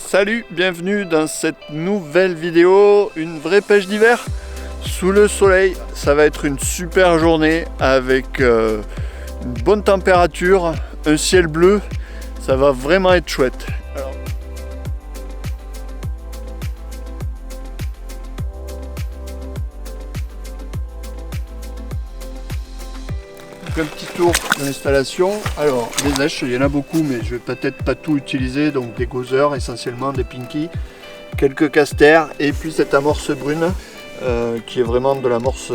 Salut, bienvenue dans cette nouvelle vidéo, une vraie pêche d'hiver sous le soleil. Ça va être une super journée avec une bonne température, un ciel bleu, ça va vraiment être chouette. Alors, un petit tour de l'installation. Alors des lèches, il y en a beaucoup mais je vais peut-être pas tout utiliser, donc des gozer essentiellement, des pinky, quelques casters et puis cette amorce brune qui est vraiment de l'amorce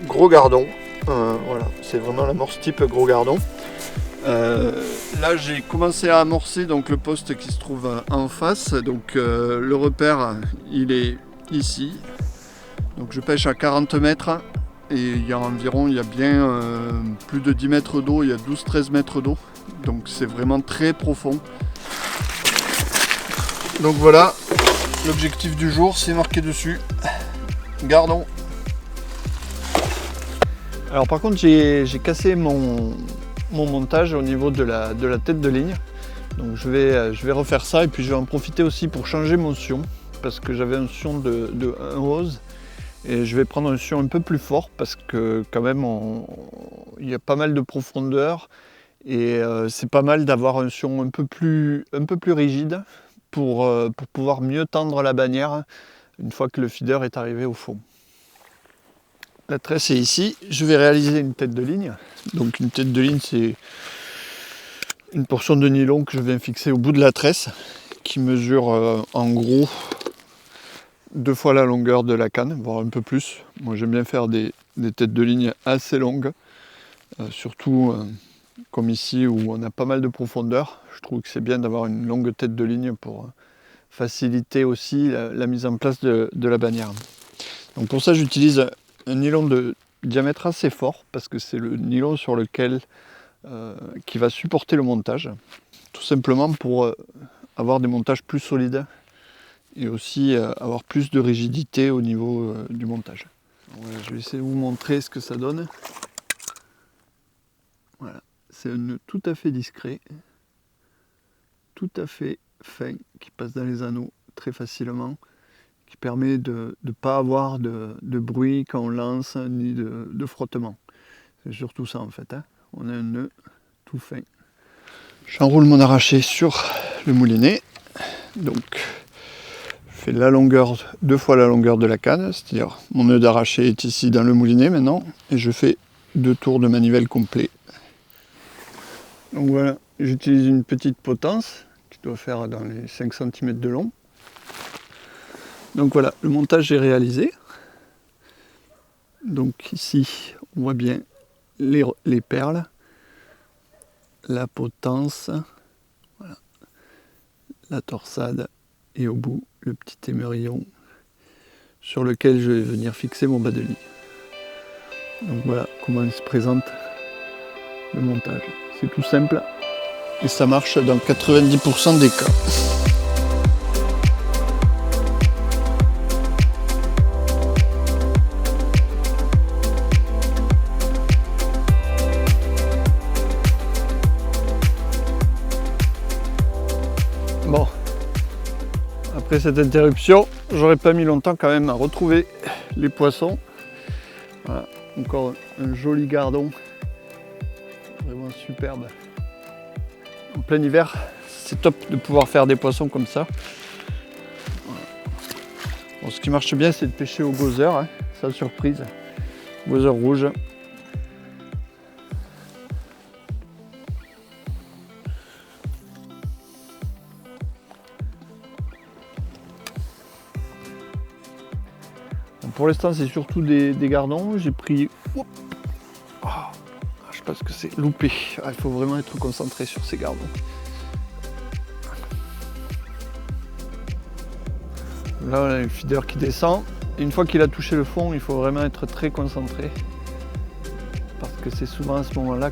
gros gardon. Voilà, c'est vraiment l'amorce type gros gardon. Là j'ai commencé à amorcer donc le poste qui se trouve en face, donc le repère il est ici, donc je pêche à 40 mètres. Et il y a bien plus de 10 mètres d'eau, il y a 12-13 mètres d'eau. Donc c'est vraiment très profond. Donc voilà, l'objectif du jour, c'est marqué dessus. Gardons. Alors par contre j'ai cassé mon montage au niveau de la tête de ligne. Donc je vais refaire ça et puis je vais en profiter aussi pour changer mon sion. Parce que j'avais un sion de 1 rose. Et je vais prendre un sion un peu plus fort parce que quand même il y a pas mal de profondeur et c'est pas mal d'avoir un sion un peu plus rigide pour pouvoir mieux tendre la bannière une fois que le feeder est arrivé au fond. La tresse est ici, je vais réaliser une tête de ligne. Donc une tête de ligne, c'est une portion de nylon que je viens fixer au bout de la tresse qui mesure en gros 2 fois la longueur de la canne, voire un peu plus. Moi j'aime bien faire des têtes de ligne assez longues, surtout comme ici où on a pas mal de profondeur. Je trouve que c'est bien d'avoir une longue tête de ligne pour faciliter aussi la mise en place de la bannière. Donc pour ça j'utilise un nylon de diamètre assez fort parce que c'est le nylon sur lequel qui va supporter le montage, tout simplement pour avoir des montages plus solides et aussi avoir plus de rigidité au niveau du montage. Voilà, je vais essayer de vous montrer ce que ça donne. Voilà, c'est un nœud tout à fait discret, tout à fait fin, qui passe dans les anneaux très facilement, qui permet de ne pas avoir de bruit quand on lance, ni de frottement. C'est surtout ça en fait, hein. On a un nœud tout fin. J'enroule mon arraché sur le moulinet, donc la longueur, 2 fois la longueur de la canne, c'est-à-dire mon nœud d'arraché est ici dans le moulinet maintenant, et je fais 2 tours de manivelle complet. Donc voilà, j'utilise une petite potence qui doit faire dans les 5 cm de long. Donc voilà, le montage est réalisé. Donc ici, on voit bien les perles, la potence, voilà, la torsade et au bout le petit émerillon sur lequel je vais venir fixer mon bas de lit. Donc voilà comment se présente le montage. C'est tout simple et ça marche dans 90% des cas. Bon. Après cette interruption, j'aurais pas mis longtemps quand même à retrouver les poissons. Voilà, encore un joli gardon, vraiment superbe. En plein hiver, c'est top de pouvoir faire des poissons comme ça. Voilà. Bon, ce qui marche bien, c'est de pêcher au gozer, hein, sans surprise. Gozer rouge. Pour l'instant, c'est surtout des gardons. J'ai pris... Oh, je pense que c'est loupé. Il faut vraiment être concentré sur ces gardons. Là, on a le feeder qui descend. Et une fois qu'il a touché le fond, il faut vraiment être très concentré. Parce que c'est souvent à ce moment-là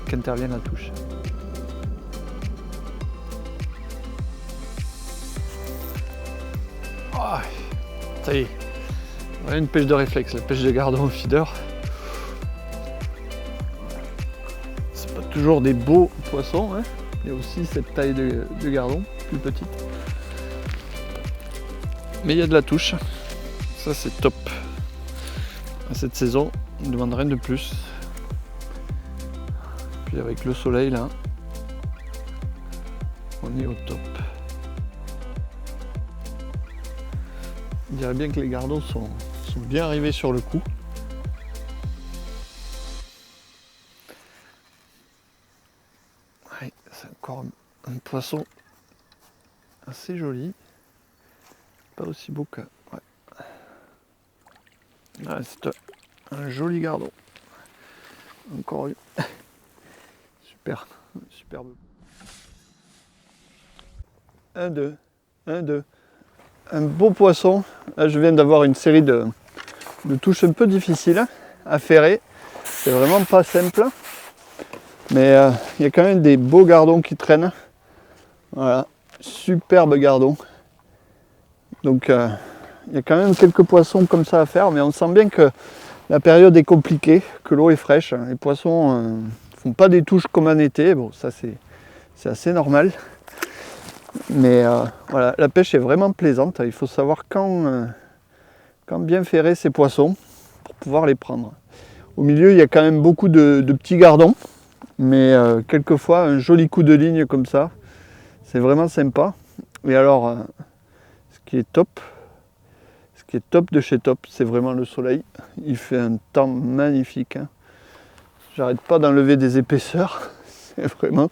qu'intervient la touche. Oh, ça y est. Voilà une pêche de réflexe, la pêche de gardon au feeder. C'est pas toujours des beaux poissons, hein. Il y a aussi cette taille de gardon, plus petite. Mais il y a de la touche. Ça c'est top. À cette saison, on ne demande rien de plus. Puis avec le soleil là, on est au top. Je dirais bien que les gardons sont bien arrivés sur le coup. Ouais, c'est encore un poisson assez joli. Pas aussi beau que... Ouais. Ah, c'est un joli gardon. Encore eu. Super. Superbe. 1, 2. 1, 2. Un beau poisson. Là, je viens d'avoir une série de touches un peu difficiles à ferrer. C'est vraiment pas simple. Mais il y a quand même des beaux gardons qui traînent. Voilà. Superbe gardon. Donc il y a quand même quelques poissons comme ça à faire. Mais on sent bien que la période est compliquée, que l'eau est fraîche. Les poissons ne font pas des touches comme en été. Bon, ça c'est assez normal. Mais voilà, la pêche est vraiment plaisante. Il faut savoir quand bien ferrer ces poissons pour pouvoir les prendre. Au milieu, il y a quand même beaucoup de petits gardons. Mais quelquefois, un joli coup de ligne comme ça, c'est vraiment sympa. Et alors, ce qui est top de chez top, c'est vraiment le soleil. Il fait un temps magnifique. Hein. J'arrête pas d'enlever des épaisseurs. C'est vraiment...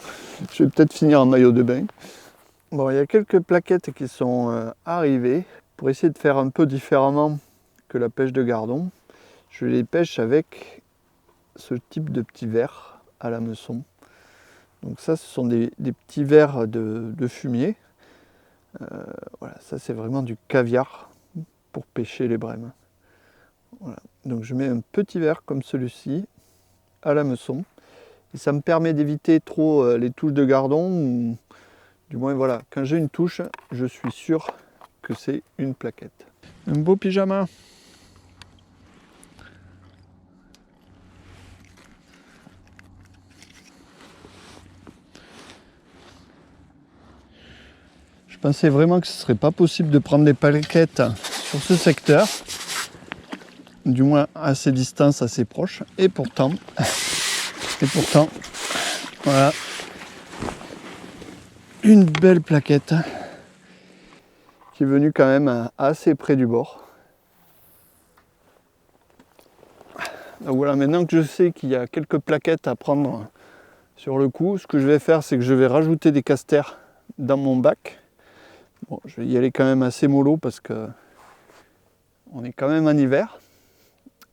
Je vais peut-être finir en maillot de bain. Bon, il y a quelques plaquettes qui sont arrivées. Pour essayer de faire un peu différemment que la pêche de gardon, je les pêche avec ce type de petits vers à l'hameçon. Donc ça, ce sont des petits vers de fumier. Voilà, ça c'est vraiment du caviar pour pêcher les brèmes. Voilà. Donc je mets un petit vers comme celui-ci à l'hameçon. Et ça me permet d'éviter trop les touches de gardon. Ou, du moins voilà, quand j'ai une touche, je suis sûr que c'est une plaquette. Un beau pyjama. Je pensais vraiment que ce ne serait pas possible de prendre des plaquettes sur ce secteur. Du moins à ces distances assez proches. Et pourtant, voilà. Une belle plaquette qui est venue quand même assez près du bord. Donc voilà, maintenant que je sais qu'il y a quelques plaquettes à prendre sur le coup, ce que je vais faire, c'est que je vais rajouter des casters dans mon bac. Bon, je vais y aller quand même assez mollo parce que on est quand même en hiver.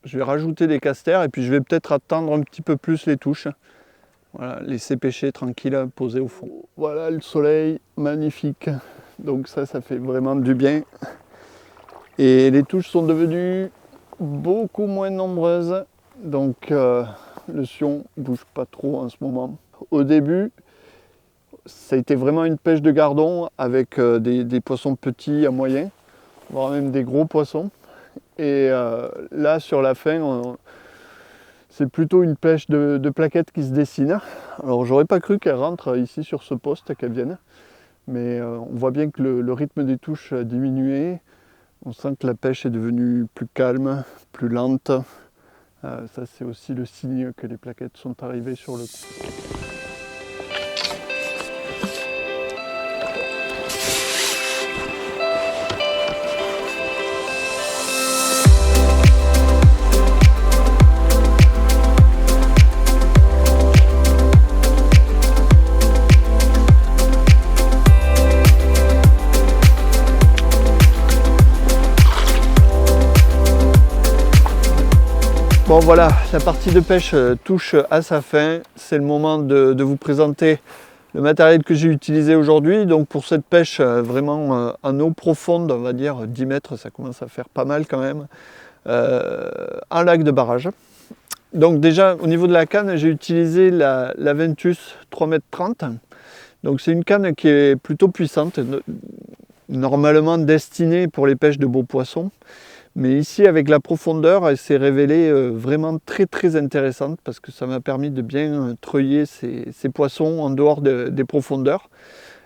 Je vais rajouter des casters et puis je vais peut-être attendre un petit peu plus les touches. Voilà, laisser pêcher tranquille, poser au fond. Voilà le soleil, magnifique. Donc ça fait vraiment du bien. Et les touches sont devenues beaucoup moins nombreuses. Donc le sion ne bouge pas trop en ce moment. Au début, ça a été vraiment une pêche de gardon avec des poissons petits à moyens, voire même des gros poissons. Et là, sur la fin, c'est plutôt une pêche de plaquettes qui se dessine. Alors j'aurais pas cru qu'elle rentre ici sur ce poste, qu'elle vienne. Mais on voit bien que le rythme des touches a diminué. On sent que la pêche est devenue plus calme, plus lente. Ça c'est aussi le signe que les plaquettes sont arrivées sur le coup. Bon voilà, la partie de pêche touche à sa fin. C'est le moment de vous présenter le matériel que j'ai utilisé aujourd'hui. Donc pour cette pêche vraiment en eau profonde, on va dire 10 mètres, ça commence à faire pas mal quand même, un lac de barrage. Donc déjà au niveau de la canne, j'ai utilisé la Ventus 3,30 m. Donc c'est une canne qui est plutôt puissante, normalement destinée pour les pêches de beaux poissons. Mais ici, avec la profondeur, elle s'est révélée vraiment très intéressante parce que ça m'a permis de bien treuiller ces poissons en dehors des profondeurs.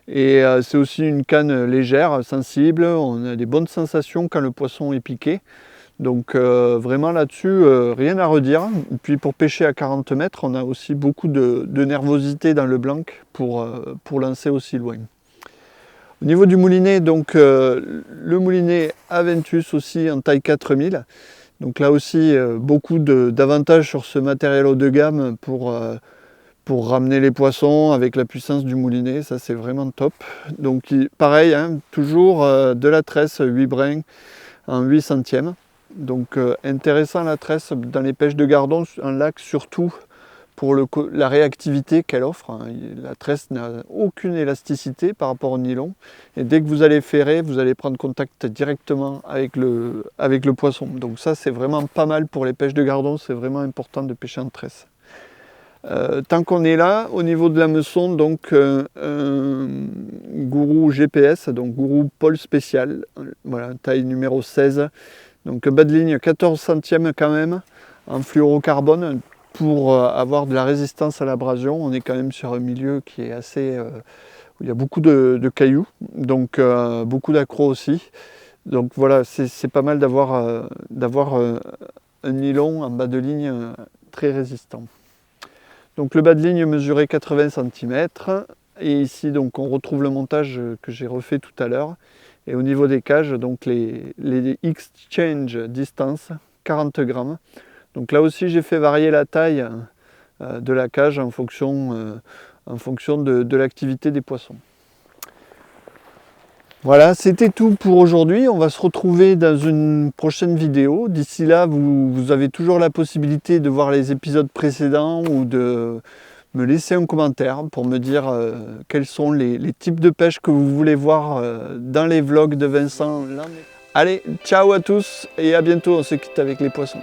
Et c'est aussi une canne légère, sensible, on a des bonnes sensations quand le poisson est piqué. Donc vraiment là-dessus, rien à redire. Et puis pour pêcher à 40 mètres, on a aussi beaucoup de nervosité dans le blanc pour lancer aussi loin. Au niveau du moulinet, donc le moulinet Aventus aussi en taille 4000. Donc là aussi, beaucoup d'avantages sur ce matériel haut de gamme pour ramener les poissons avec la puissance du moulinet, ça c'est vraiment top. Donc pareil, hein, toujours de la tresse 8 brins en 8 centièmes. Donc intéressant la tresse dans les pêches de gardon, en lac surtout pour la réactivité qu'elle offre. Hein. La tresse n'a aucune élasticité par rapport au nylon. Et dès que vous allez ferrer, vous allez prendre contact directement avec le poisson. Donc ça c'est vraiment pas mal pour les pêches de gardon, c'est vraiment important de pêcher en tresse. Tant qu'on est là, au niveau de l'hameçon, donc un Gourou GPS, donc Gourou Pôle spécial, voilà, taille numéro 16. Donc bas de ligne 14 centièmes quand même, en fluorocarbone, pour avoir de la résistance à l'abrasion. On est quand même sur un milieu qui est assez... où il y a beaucoup de cailloux, donc beaucoup d'accros aussi. Donc voilà, c'est pas mal d'avoir un nylon en bas de ligne très résistant. Donc le bas de ligne mesurait 80 cm. Et ici donc on retrouve le montage que j'ai refait tout à l'heure. Et au niveau des cages, donc les exchange distance, 40 grammes. Donc là aussi j'ai fait varier la taille de la cage en fonction de l'activité des poissons. Voilà, c'était tout pour aujourd'hui. On va se retrouver dans une prochaine vidéo. D'ici là, vous avez toujours la possibilité de voir les épisodes précédents ou de me laisser un commentaire pour me dire quels sont les types de pêche que vous voulez voir dans les vlogs de Vincent. Allez, ciao à tous et à bientôt. On se quitte avec les poissons.